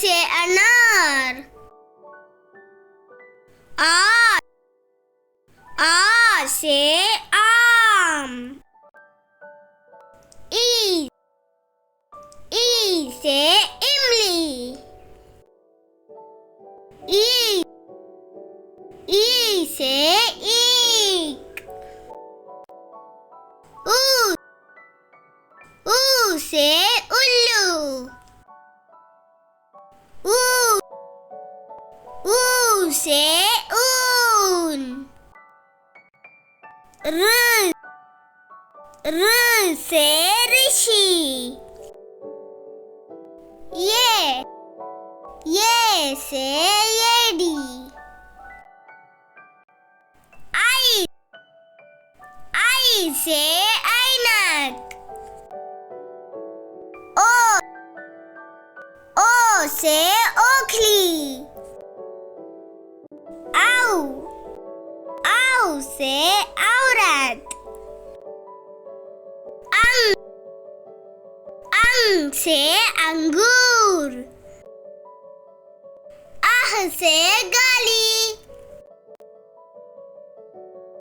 से अनार। आ से आम। ई से इमली। ई से ईख। ऊ से उल्लू। ऊ से ऊन। र से ऋषि। ये से येडी। आई से ऐनक। ओ से ओखली। आऊ से औरत। अंग से अंगूर। आह से